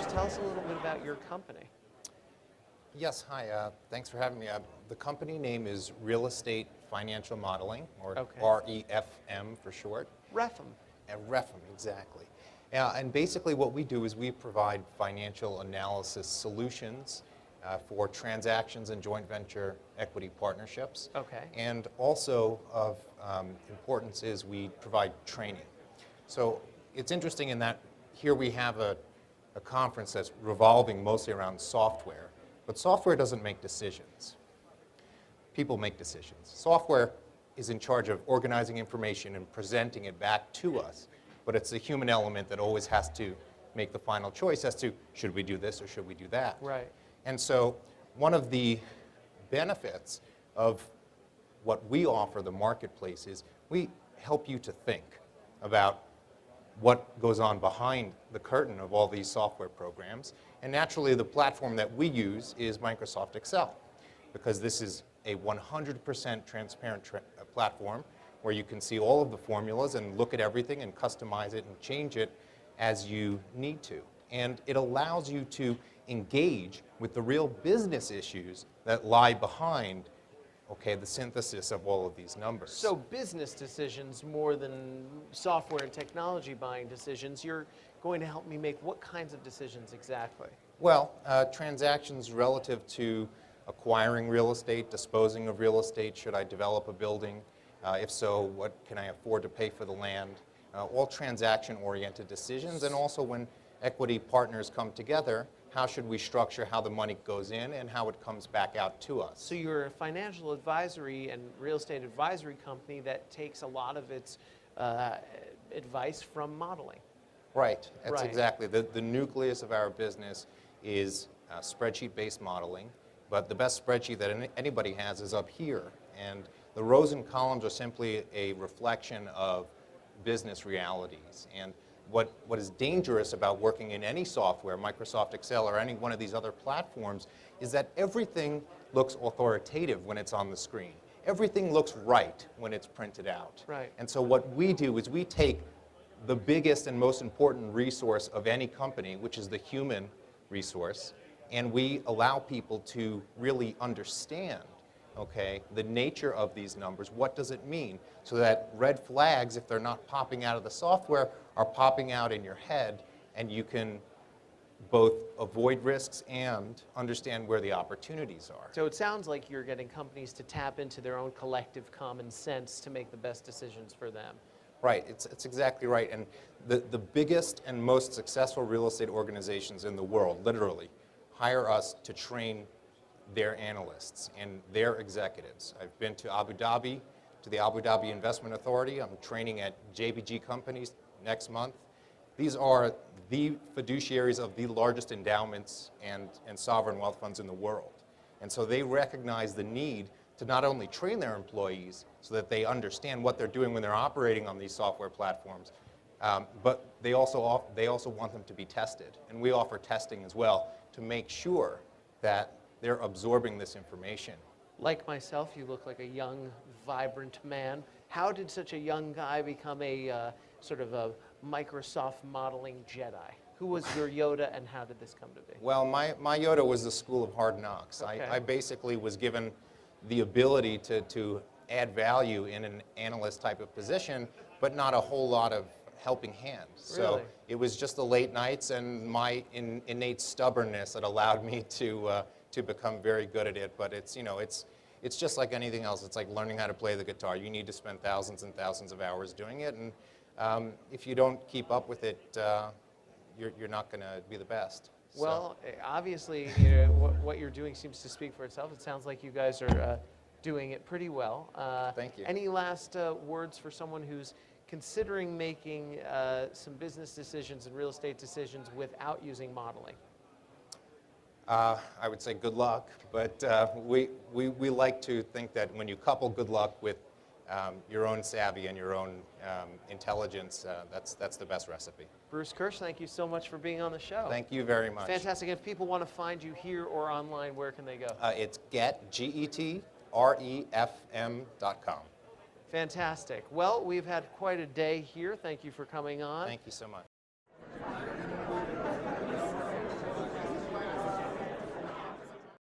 First, tell us a little bit about your company. Yes, hi. Thanks for having me. The company name is Real Estate Financial Modeling, or Okay. REFM for short. REFM. REFM, exactly. And basically what we do is we provide financial analysis solutions for transactions and joint venture equity partnerships. Okay. And also of importance is we provide training. So it's interesting in that here we have a conference that's revolving mostly around software, but software doesn't make decisions. People make decisions. Software is in charge of organizing information and presenting it back to us, but it's the human element that always has to make the final choice as to should we do this or should we do that. Right. And so one of the benefits of what we offer the marketplace is we help you to think about what goes on behind the curtain of all these software programs. And naturally, the platform that we use is Microsoft Excel, because this is a 100% transparent platform where you can see all of the formulas and look at everything and customize it and change it as you need to. And it allows you to engage with the real business issues that lie behind the synthesis of all of these numbers. So business decisions more than software and technology buying decisions, you're going to help me make what kinds of decisions exactly? Well, transactions relative to acquiring real estate, disposing of real estate, should I develop a building? If so, what can I afford to pay for the land? All transaction-oriented decisions, and also when equity partners come together, how should we structure how the money goes in and how it comes back out to us? So you're a financial advisory and real estate advisory company that takes a lot of its advice from modeling. Right, that's Right. exactly. The nucleus of our business is spreadsheet-based modeling, but the best spreadsheet that anybody has is up here. And the rows and columns are simply a reflection of business realities. And what is dangerous about working in any software, Microsoft Excel or any one of these other platforms, is that everything looks authoritative when it's on the screen. Everything looks right when it's printed out. Right. And so what we do is we take the biggest and most important resource of any company, which is the human resource, and we allow people to really understand the nature of these numbers. What does it mean? So that red flags, if they're not popping out of the software, are popping out in your head, and you can both avoid risks and understand where the opportunities are. So it sounds like you're getting companies to tap into their own collective common sense to make the best decisions for them. Right, it's exactly right. And the biggest and most successful real estate organizations in the world, literally, hire us to train their analysts and their executives. I've been to Abu Dhabi, to the Abu Dhabi Investment Authority. I'm training at JBG companies next month. These are the fiduciaries of the largest endowments and sovereign wealth funds in the world. And so they recognize the need to not only train their employees so that they understand what they're doing when they're operating on these software platforms, but they also want them to be tested. And we offer testing as well to make sure that they're absorbing this information. Like myself, you look like a young, vibrant man. How did such a young guy become a sort of a Microsoft modeling Jedi? Who was your Yoda, and how did this come to be? Well, my Yoda was the School of Hard Knocks. Okay. I basically was given the ability to add value in an analyst type of position, but not a whole lot of helping hand. So Really? it was just the late nights and my innate stubbornness that allowed me to become very good at it. But it's just like anything else. It's like learning how to play the guitar. You need to spend thousands and thousands of hours doing it, and if you don't keep up with it, you're not going to be the best. Well, obviously, what you're doing seems to speak for itself. It sounds like you guys are doing it pretty well. Thank you. Any last words for someone who's considering making some business decisions and real estate decisions without using modeling? I would say good luck, but we like to think that when you couple good luck with your own savvy and your own intelligence, that's the best recipe. Bruce Kirsch, thank you so much for being on the show. Thank you very much. Fantastic. If people want to find you here or online, where can they go? It's GETREFM.com. Fantastic. Well, we've had quite a day here. Thank you for coming on. Thank you so much.